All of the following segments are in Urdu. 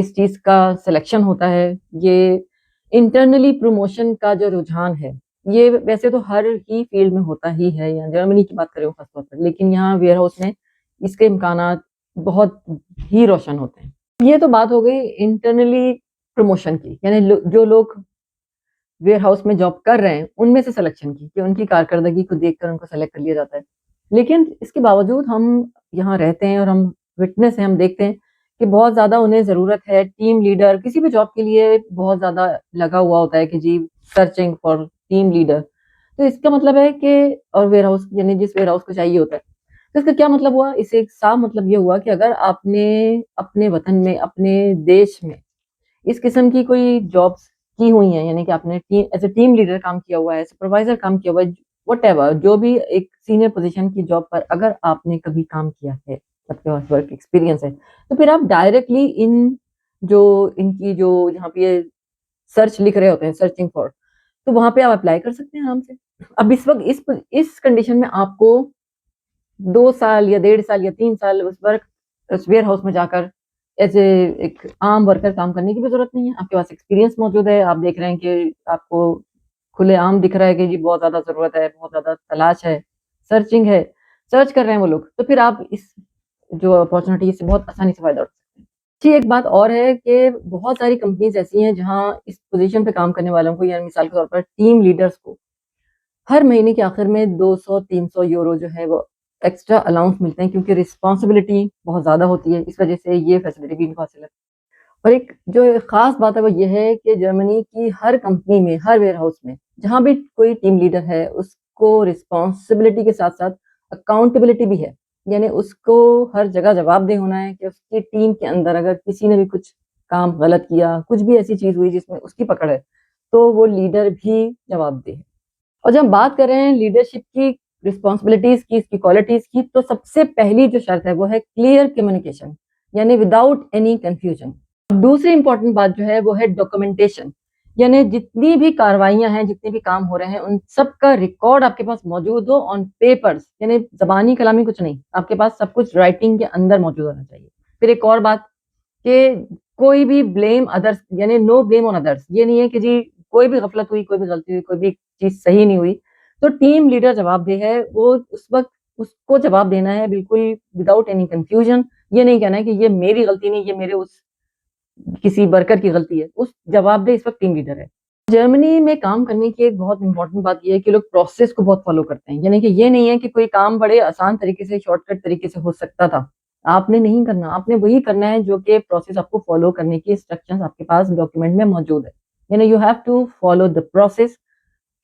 اس چیز کا سلیکشن ہوتا ہے، یہ انٹرنلی پروموشن کا جو رجحان ہے، یہ ویسے تو ہر ہی فیلڈ میں ہوتا ہی ہے، یا جرمنی کی بات کریں خاص طور پر، لیکن یہاں ویئر ہاؤس میں اس کے امکانات بہت ہی روشن ہوتے ہیں۔ یہ تو بات ہو گئی انٹرنلی پروموشن کی، یعنی جو لوگ ویئر ہاؤس میں جاب کر رہے ہیں ان میں سے سلیکشن کی، کہ ان کی کارکردگی کو دیکھ کر ان کو سلیکٹ کر لیا جاتا ہے۔ لیکن اس کے باوجود ہم یہاں رہتے ہیں اور ہم وٹنس ہیں، ہم دیکھتے ہیں کہ بہت زیادہ انہیں ضرورت ہے، ٹیم لیڈر کسی بھی جاب کے لیے بہت زیادہ لگا ہوا ہوتا ہے کہ جی سرچنگ فار ٹیم لیڈر۔ تو اس کا مطلب ہے کہ، اور ویئر ہاؤس یعنی جس ویئر ہاؤس کو چاہیے ہوتا ہے، تو اس کا کیا مطلب ہوا؟ اس سے ایک صاف مطلب یہ ہوا کہ اگر آپ نے اپنے وطن میں، اپنے دیش میں اس قسم کی کوئی جابس کی ہوئی ہیں، یعنی کہ آپ نے ایز اے ٹیم لیڈر کام کیا ہوا ہے، سپروائزر کام کیا ہوا ہے، وٹ ایور، جو بھی ایک سینئر پوزیشن کی جاب پر اگر آپ نے کبھی کام کیا ہے، آپ کے پاس ورک ایکسپیرینس ہے، تو پھر آپ ڈائریکٹلی ان کی جو یہاں پہ سرچ لکھ رہے ہوتے ہیں، سرچنگ فار، تو وہاں پہ آپ اپلائی کر سکتے ہیں آرام سے۔ اب اس وقت اس کنڈیشن میں آپ کو 2 سال یا 1.5 سال یا 3 سال اس ویئر ہاؤس میں جا کر ایز اے ایک عام ورکر کام کرنے کی بھی ضرورت نہیں ہے۔ آپ کے پاس ایکسپیرینس موجود ہے، آپ دیکھ رہے ہیں کہ آپ کو کھلے عام دکھ رہا ہے کہ جی بہت زیادہ ضرورت ہے، بہت زیادہ تلاش ہے، سرچنگ ہے، سرچ کر رہے ہیں وہ لوگ، تو پھر آپ اس جو اپارچونیٹی سے بہت آسانی سے فائدہ اٹھا سکتے ہیں۔ جی ایک بات اور ہے کہ بہت ساری کمپنیز ایسی ہیں جہاں اس پوزیشن پہ کام کرنے والوں کو، یعنی مثال کے طور پر ٹیم لیڈرز کو، ہر مہینے کے آخر میں 200-300 یورو جو ہے وہ ایکسٹرا الاؤنس ملتے ہیں، کیونکہ رسپانسبلٹی بہت زیادہ ہوتی ہے، اس وجہ سے یہ فیسلٹی بھی ان کو حاصل ہے۔ اور ایک جو خاص بات ہے وہ یہ ہے کہ جرمنی کی ہر کمپنی میں، ہر ویئر ہاؤس میں جہاں بھی کوئی ٹیم لیڈر ہے، اس کو رسپانسبلٹی کے ساتھ ساتھ اکاؤنٹیبلٹی بھی ہے، یعنی اس کو ہر جگہ جواب دہ ہونا ہے کہ اس کی ٹیم کے اندر اگر کسی نے بھی کچھ کام غلط کیا، کچھ بھی ایسی چیز ہوئی جس میں اس کی پکڑ ہے، تو وہ لیڈر بھی جواب دہ ہے۔ اور جب ہم بات کر رہے ہیں لیڈرشپ کی، رسپانسبلٹیز کی، اس کی کوالٹیز کی، تو سب سے پہلی جو شرط ہے وہ ہے کلیئر کمیونیکیشن، یعنی وداؤٹ اینی کنفیوژن۔ دوسری امپورٹنٹ بات جو ہے وہ ہے ڈاکومنٹیشن، یعنی جتنی بھی کاروائیاں ہیں، جتنے بھی کام ہو رہے ہیں، ان سب کا ریکارڈ آپ کے پاس موجود ہو آن پیپرز، یعنی زبانی کلامی کچھ نہیں، آپ کے پاس سب کچھ رائٹنگ کے اندر موجود ہونا چاہیے۔ پھر ایک اور بات کہ کوئی بھی بلیم ادرس، یعنی نو بلیم آن ادرس، یہ نہیں ہے کہ جی کوئی بھی غفلت ہوئی، کوئی بھی غلطی ہوئی، کوئی بھی چیز صحیح نہیں ہوئی تو ٹیم لیڈر جواب دہ ہے، وہ اس وقت اس کو جواب دینا ہے بالکل وداؤٹ اینی کنفیوژن۔ یہ نہیں کہنا ہے کہ یہ میری غلطی نہیں، یہ میرے اس کسی ورکر کی غلطی ہے، اس جواب دہ اس وقت ٹیم لیڈر ہے۔ جرمنی میں کام کرنے کی ایک بہت امپورٹنٹ بات یہ ہے کہ لوگ پروسیس کو بہت فالو کرتے ہیں، یعنی کہ یہ نہیں ہے کہ کوئی کام بڑے آسان طریقے سے، شارٹ کٹ طریقے سے ہو سکتا تھا، آپ نے نہیں کرنا، آپ نے وہی کرنا ہے جو کہ پروسیس آپ کو فالو کرنے کی انسٹرکشنز آپ کے پاس ڈاکیومنٹ میں موجود ہے، یعنی you have to follow the process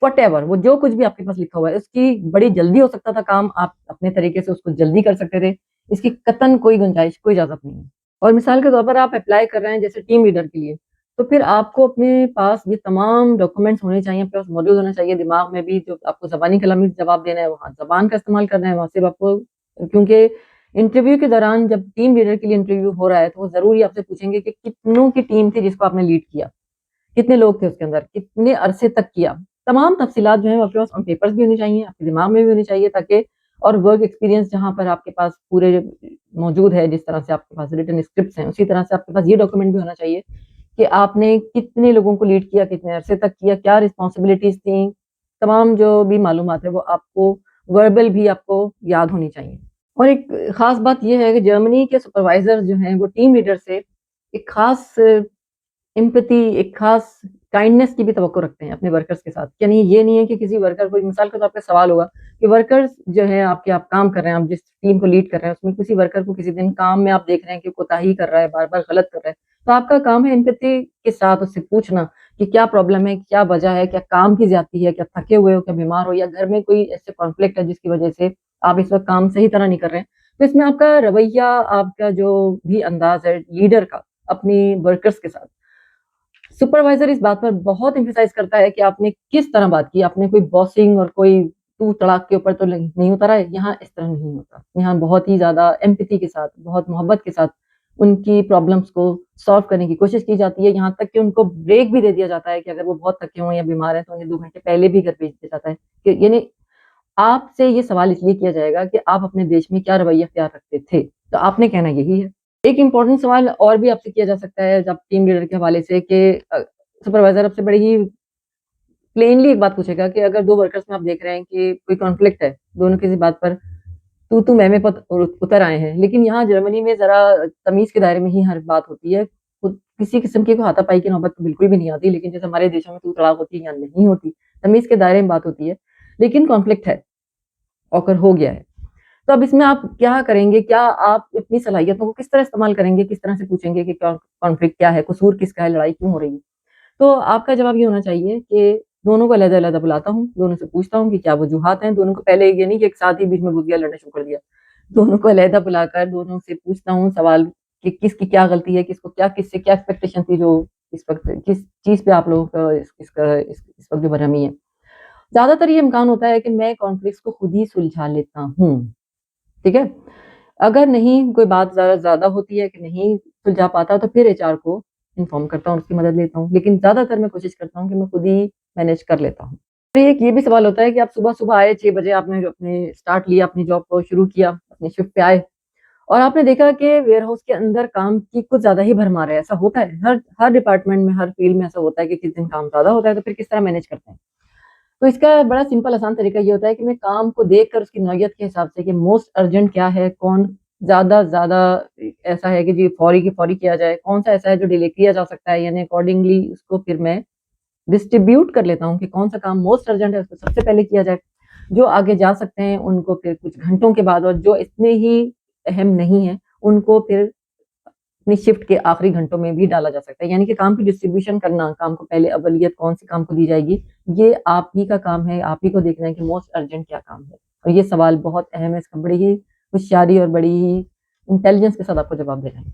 whatever, وہ جو کچھ بھی آپ کے پاس لکھا ہوا ہے۔ اس کی بڑی جلدی ہو سکتا تھا کام، آپ اپنے طریقے سے اس کو جلدی کر سکتے تھے، اس کی قطعاً کوئی گنجائش، کوئی اجازت نہیں ہے۔ اور مثال کے طور پر آپ اپلائی کر رہے ہیں جیسے ٹیم لیڈر کے لیے، تو پھر آپ کو اپنے پاس یہ تمام ڈاکومنٹس ہونے چاہیے، آپ کے پاس موجود ہونا چاہیے، دماغ میں بھی، جو آپ کو زبانی کلامی جواب دینا ہے وہاں زبان کا استعمال کرنا ہے، وہاں سے آپ کو، کیونکہ انٹرویو کے دوران جب ٹیم لیڈر کے لیے انٹرویو ہو رہا ہے تو وہ ضروری آپ سے پوچھیں گے کہ کتنوں کی ٹیم تھی جس کو آپ نے لیڈ کیا، کتنے لوگ تھے اس کے اندر، کتنے عرصے تک کیا، تمام تفصیلات جو ہیں آپ کے پاس آن پیپرز بھی ہونی چاہیے، آپ کے دماغ میں بھی ہونی چاہیے، تاکہ، اور ورک ایکسپیرینس جہاں پر آپ کے پاس پورے موجود ہے، جس طرح سے آپ کے پاس ریٹن اسکرپٹس ہیں، اسی طرح سے آپ کے پاس یہ ڈاکومنٹ بھی ہونا چاہیے کہ آپ نے کتنے لوگوں کو لیڈ کیا، کتنے عرصے تک کیا، کیا رسپانسبلٹیز تھیں، تمام جو بھی معلومات ہے وہ آپ کو وربل بھی آپ کو یاد ہونی چاہیے۔ اور ایک خاص بات یہ ہے کہ جرمنی کے سپروائزر جو ہیں وہ ٹیم لیڈر سے ایک خاص امپیتی، ایک خاص کائنڈنس کی بھی توقع رکھتے ہیں اپنے ورکرز کے ساتھ، یعنی یہ نہیں ہے کہ کسی ورکر کو، مثال کے طور پہ سوال ہوگا کہ ورکرز جو ہے آپ کام کر رہے ہیں، آپ جس ٹیم کو لیڈ کر رہے ہیں، اس میں کسی ورکر کو کسی دن کام میں آپ دیکھ رہے ہیں کہ کوتاہی کر رہا ہے، بار بار غلط کر رہا ہے، تو آپ کا کام ہے امپیتی کے ساتھ اس سے پوچھنا کہ کیا پرابلم ہے، کیا وجہ ہے، کیا کام کی زیادتی ہے، کیا تھکے ہوئے ہو، کیا بیمار ہو، یا گھر میں کوئی ایسے کانفلکٹ ہے جس کی وجہ سے آپ اس وقت کام صحیح طرح نہیں کر رہے ہیں۔ تو اس میں آپ کا رویہ، آپ کا جو بھی انداز ہے لیڈر کا اپنی ورکرز کے ساتھ، سپروائزر اس بات پر بہت امفیسائز کرتا ہے کہ آپ نے کس طرح بات کی، آپ نے کوئی باسنگ اور کوئی تو تڑاک کے اوپر تو نہیں اترا ہے، یہاں اس طرح نہیں ہوتا، یہاں بہت ہی زیادہ ایمپیتی کے ساتھ، بہت محبت کے ساتھ ان کی پرابلمس کو سالو کرنے کی کوشش کی جاتی ہے، یہاں تک کہ ان کو بریک بھی دے دیا جاتا ہے کہ اگر وہ بہت تھکے ہوں یا بیمار ہیں تو انہیں 2 گھنٹے پہلے بھی گھر بھیج دیا جاتا ہے، کہ یعنی آپ سے یہ سوال اس لیے کیا جائے گا کہ آپ اپنے دیش میں کیا رویہ اختیار رکھتے تھے، تو آپ نے کہنا یہی ہے۔ ایک امپورٹنٹ سوال اور بھی آپ سے کیا جا سکتا ہے جب ٹیم لیڈر کے حوالے سے کہ سپروائزر آپ سے بڑی ہی پلینلی ایک بات پوچھے گا کہ اگر دو ورکرز میں آپ دیکھ رہے ہیں کہ کوئی کانفلکٹ ہے، دونوں کسی بات پر تو میں اتر آئے ہیں، لیکن یہاں جرمنی میں ذرا تمیز کے دائرے میں ہی ہر بات ہوتی ہے، کسی قسم کی کوئی ہاتھا پائی کی نوبت تو بالکل بھی نہیں آتی، لیکن جیسے ہمارے دیشوں میں تو طلاق ہوتی ہے یا نہیں ہوتی، تمیز کے دائرے میں بات ہوتی ہے، لیکن کانفلکٹ ہے، اوکر ہو گیا ہے، تو اب اس میں آپ کیا کریں گے؟ کیا آپ اپنی صلاحیتوں کو کس طرح استعمال کریں گے؟ کس طرح سے پوچھیں گے کہ کانفلکٹ کیا ہے، قصور کس کا ہے، لڑائی کیوں ہو رہی ہے؟ تو آپ کا جواب یہ ہونا چاہیے کہ دونوں کو علیحدہ علیحدہ بلاتا ہوں، دونوں سے پوچھتا ہوں کہ کیا وجوہات ہیں، دونوں کو پہلے یہ نہیں کہ ایک ساتھ ہی بیچ میں گھس گیا لڑنا شروع کر دیا، دونوں کو علیحدہ بلا کر دونوں سے پوچھتا ہوں سوال کہ کس کی کیا غلطی ہے، کس کو کیا، کس سے کیا ایکسپیکٹیشن تھی، جو اس وقت کس چیز پہ آپ لوگوں کا اس وقت جو برہمی ہے۔ زیادہ تر یہ امکان ہوتا ہے کہ میں کانفلکٹس کو خود ہی سلجھا لیتا ہوں، ٹھیک ہے؟ اگر نہیں کوئی بات زیادہ ہوتی ہے کہ نہیں سلجھا پاتا تو پھر ایچ آر کو انفارم کرتا ہوں، اس کی مدد لیتا ہوں، لیکن زیادہ تر میں کوشش کرتا ہوں کہ میں خود ہی مینیج کر لیتا ہوں۔ ایک یہ بھی سوال ہوتا ہے کہ آپ صبح صبح آئے 6 بجے، آپ نے اپنے اسٹارٹ لیا، اپنی جاب کو شروع کیا، اپنی شفٹ پہ آئے اور آپ نے دیکھا کہ ویئر ہاؤس کے اندر کام کی کچھ زیادہ ہی بھرمار ہے، ایسا ہوتا ہے ہر ڈپارٹمنٹ میں، ہر فیلڈ میں ایسا ہوتا ہے کہ کس دن کام زیادہ ہوتا ہے تو پھر کس طرح مینیج کرتے ہیں؟ تو اس کا بڑا سمپل آسان طریقہ یہ ہوتا ہے کہ میں کام کو دیکھ کر اس کی نوعیت کے حساب سے کہ موسٹ ارجنٹ کیا ہے، کون زیادہ ایسا ہے کہ جی فوری کی فوری کیا جائے، کون سا ایسا ہے جو ڈیلے کیا جا سکتا ہے، یعنی اکارڈنگلی اس کو پھر میں ڈسٹریبیوٹ کر لیتا ہوں کہ کون سا کام موسٹ ارجنٹ ہے اس کو سب سے پہلے کیا جائے، جو آگے جا سکتے ہیں ان کو پھر کچھ گھنٹوں کے بعد، اور جو اتنے ہی اہم نہیں ہیں ان کو پھر اپنی شفٹ کے آخری گھنٹوں میں بھی ڈالا جا سکتا ہے، یعنی کہ کام کی ڈسٹریبیوشن کرنا، کام کو پہلے اولیت کون سے کام کو دی جائے گی، یہ آپ ہی کا کام ہے، آپ ہی کو دیکھنا ہے کہ موسٹ ارجنٹ کیا کام ہے، اور یہ سوال بہت اہم ہے، اس کا بڑی ہی ہوشیاری اور بڑی ہی انٹیلیجنس کے ساتھ آپ کو جواب دینا ہے۔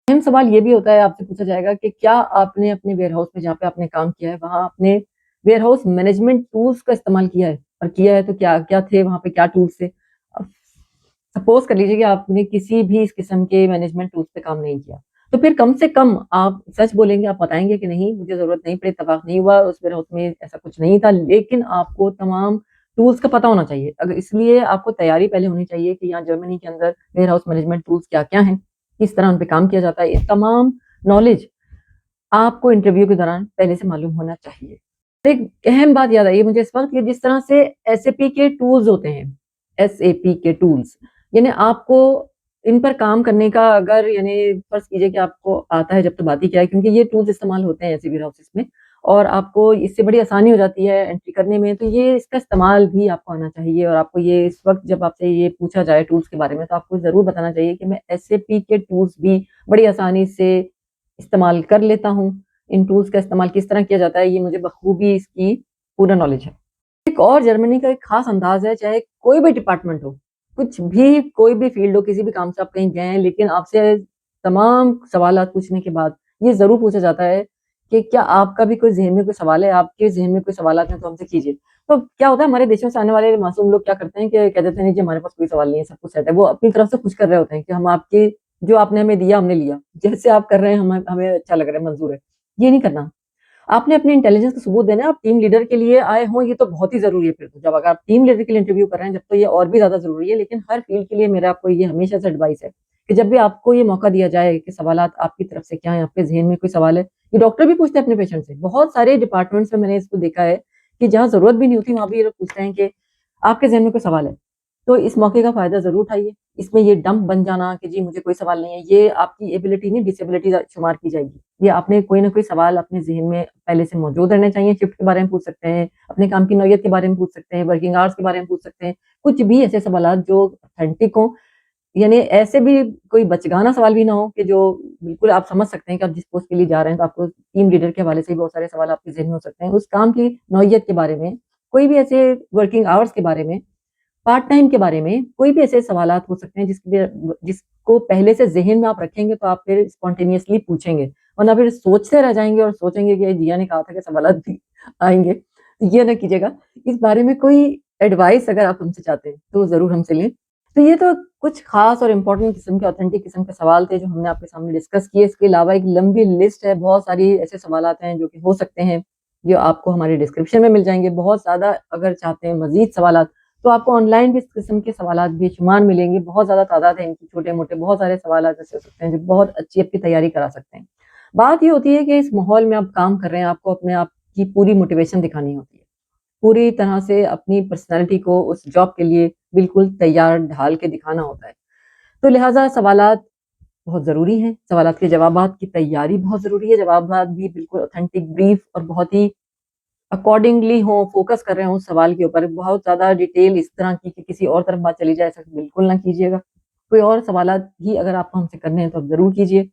اہم سوال یہ بھی ہوتا ہے، آپ سے پوچھا جائے گا کہ کیا آپ نے اپنے ویئر ہاؤس میں جہاں پہ آپ نے کام کیا ہے وہاں اپنے ویئر ہاؤس مینجمنٹ ٹولز کا استعمال کیا ہے، اور کیا ہے تو کیا کیا تھے وہاں پہ، کیا ٹولز تھے؟ سپوز کر لیجیے کہ آپ نے کسی بھی اس قسم کے مینجمنٹ ٹولز پہ کام نہیں کیا، تو پھر کم سے کم آپ سچ بولیں گے، آپ بتائیں گے کہ نہیں مجھے ضرورت نہیں پڑی، اتفاق نہیں ہوا، اس ویئر ہاؤس میں ایسا کچھ نہیں تھا، لیکن آپ کو تمام ٹولز کا پتہ ہونا چاہیے، اگر اس لیے آپ کو تیاری پہلے ہونی چاہیے کہ یہاں جرمنی کے اندر ویئر ہاؤس مینجمنٹ ٹولز کیا کیا ہیں، کس طرح ان پہ کام کیا جاتا ہے، یہ تمام نالج آپ کو انٹرویو کے دوران پہلے سے معلوم ہونا چاہیے۔ ایک اہم بات یاد آئی مجھے اس وقت کہ جس طرح سے ایس اے پی کے ٹولز ہوتے ہیں، ایس اے پی کے ٹولز، یعنی آپ کو ان پر کام کرنے کا اگر یعنی فرض کیجئے کہ آپ کو آتا ہے جب تو بات ہی کیا ہے، کیونکہ یہ ٹولز استعمال ہوتے ہیں ایسے ویئر ہاؤسز میں اور آپ کو اس سے بڑی آسانی ہو جاتی ہے انٹری کرنے میں، تو یہ اس کا استعمال بھی آپ کو آنا چاہیے، اور آپ کو یہ اس وقت جب آپ سے یہ پوچھا جائے ٹولز کے بارے میں تو آپ کو ضرور بتانا چاہیے کہ میں ایس اے پی کے ٹولز بھی بڑی آسانی سے استعمال کر لیتا ہوں، ان ٹولز کا استعمال کس طرح کیا جاتا ہے یہ مجھے بخوبی اس کی پورا نالج ہے۔ ایک اور جرمنی کا ایک خاص انداز ہے، چاہے کوئی بھی ڈپارٹمنٹ ہو، کچھ بھی کوئی بھی فیلڈ ہو، کسی بھی کام سے آپ کہیں گئے ہیں، لیکن آپ سے تمام سوالات پوچھنے کے بعد یہ ضرور پوچھا جاتا ہے کہ کیا آپ کا بھی کوئی ذہن میں کوئی سوال ہے، آپ کے ذہن میں کوئی سوالات ہیں تو ہم سے کیجیے۔ تو کیا ہوتا ہے ہمارے دیشوں سے آنے والے معصوم لوگ کیا کرتے ہیں کہ کہہ دیتے ہیں نہیں جی ہمارے پاس کوئی سوال نہیں ہے، سب کچھ سیٹ ہے، وہ اپنی طرف سے خوش کر رہے ہوتے ہیں کہ ہم آپ کے جو آپ نے ہمیں دیا ہم نے لیا، جیسے آپ کر رہے ہیں ہمیں اچھا لگ رہا ہے، منظور ہے، یہ نہیں کرنا۔ آپ نے اپنی انٹیلیجنس کا ثبوت دینا ہے، آپ ٹیم لیڈر کے لیے آئے ہوں یہ تو بہت ہی ضروری ہے، پھر تو جب اگر آپ ٹیم لیڈر کے لیے انٹرویو کر رہے ہیں جب تو یہ اور بھی زیادہ ضروری ہے، لیکن ہر فیلڈ کے لیے میرا آپ کو یہ ہمیشہ سے ایڈوائس ہے کہ جب بھی آپ کو یہ موقع دیا جائے کہ سوالات آپ کی طرف سے کیا ہیں، آپ کے ذہن میں کوئی سوال ہے، یہ ڈاکٹر بھی پوچھتے ہیں اپنے پیشنٹ سے، بہت سارے ڈپارٹمنٹس میں میں نے اس کو دیکھا ہے کہ جہاں ضرورت بھی نہیں ہوتی وہاں بھی یہ لوگ پوچھتے ہیں کہ آپ کے ذہن میں کوئی سوال ہے، تو اس موقع کا فائدہ ضرور اٹھائیے۔ اس میں یہ ڈمپ بن جانا کہ جی مجھے کوئی سوال نہیں ہے، یہ آپ کی ایبلٹی نہیں ڈس ایبلٹی شمار کی جائے گی، یہ آپ نے کوئی نہ کوئی سوال اپنے ذہن میں پہلے سے موجود رہنے چاہیے، شفٹ کے بارے میں پوچھ سکتے ہیں، اپنے کام کی نوعیت کے بارے میں پوچھ سکتے ہیں، ورکنگ آورس کے بارے میں پوچھ سکتے ہیں، کچھ بھی ایسے سوالات جو اتھینٹک ہوں، یعنی ایسے بھی کوئی بچگانا سوال بھی نہ ہو کہ جو بالکل آپ سمجھ سکتے ہیں کہ آپ جس پوسٹ کے لیے جا رہے ہیں تو آپ کو ٹیم لیڈر کے حوالے سے بہت سارے سوال آپ کے ذہن میں ہو سکتے ہیں، اس کام کی نوعیت کے بارے میں، کوئی بھی ایسے ورکنگ آورس کے بارے میں، پارٹ ٹائم کے بارے میں، کوئی بھی ایسے سوالات ہو سکتے ہیں جس کو پہلے سے ذہن میں آپ رکھیں گے تو آپ پھر اسپونٹینیسلی پوچھیں گے، ورنہ پھر سوچتے رہ جائیں گے اور سوچیں گے کہ جیا نے کہا تھا کہ سوالات بھی آئیں گے، یہ نہ کیجیے گا۔ اس بارے میں کوئی ایڈوائس اگر آپ ہم سے چاہتے ہیں تو ضرور ہم سے لیں۔ تو یہ تو کچھ خاص اور امپورٹنٹ قسم کے اوتھینٹک قسم کے سوال تھے جو ہم نے آپ کے سامنے ڈسکس کیے، اس کے علاوہ ایک لمبی لسٹ ہے، بہت ساری ایسے سوالات ہیں جو کہ ہو سکتے ہیں جو آپ کو ہمارے ڈسکرپشن میں مل جائیں گے، بہت زیادہ اگر چاہتے ہیں مزید سوالات تو آپ کو آن لائن بھی اس قسم کے سوالات بے شمار ملیں گے، بہت زیادہ تعداد ہے ان کی، چھوٹے موٹے بہت سارے سوالات ایسے ہو سکتے ہیں جو بہت اچھی اپنی تیاری کرا سکتے ہیں۔ بات یہ ہوتی ہے کہ اس ماحول میں آپ کام کر رہے ہیں، آپ کو اپنے آپ کی پوری موٹیویشن دکھانی ہوتی ہے، پوری طرح سے اپنی پرسنالٹی کو اس جاب کے لیے بالکل تیار ڈھال کے دکھانا ہوتا ہے۔ تو لہٰذا سوالات بہت ضروری ہیں، سوالات کے جوابات کی تیاری بہت ضروری ہے، جوابات بھی بالکل اوتھینٹک، بریف اور بہت ہی اکارڈنگلی ہوں، فوکس کر رہے ہوں اس سوال کے اوپر، بہت زیادہ ڈیٹیل اس طرح کی کہ کسی اور طرف بات چلی جائے، ایسا بالکل نہ کیجیے گا۔ کوئی اور سوالات ہی اگر آپ کو ہم سے کرنے ہیں تو آپ ضرور کیجیے۔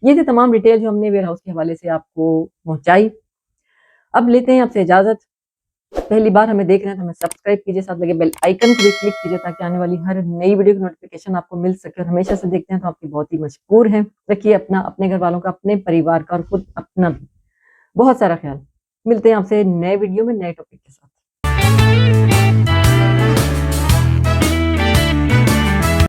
یہ تھی تمام ڈیٹیل جو ہم نے ویئر ہاؤس کے حوالے سے آپ کو پہنچائی۔ اب لیتے ہیں آپ سے اجازت۔ پہلی بار ہمیں دیکھ رہے ہیں تو ہمیں سبسکرائب کیجیے، ساتھ لگے بیل آئیکن کو بھی کلک کیجیے تاکہ آنے والی ہر نئی ویڈیو کی نوٹیفیکیشن آپ کو مل سکے، اور ہمیشہ سے دیکھتے ہیں تو آپ کی بہت ہی مشکور ہیں۔ رکھیے اپنا، اپنے گھر والوں کا، اپنے پریوار کا اور خود اپنا بھی بہت سارا خیال۔ ملتے ہیں آپ سے نئے ویڈیو میں نئے ٹاپک کے ساتھ۔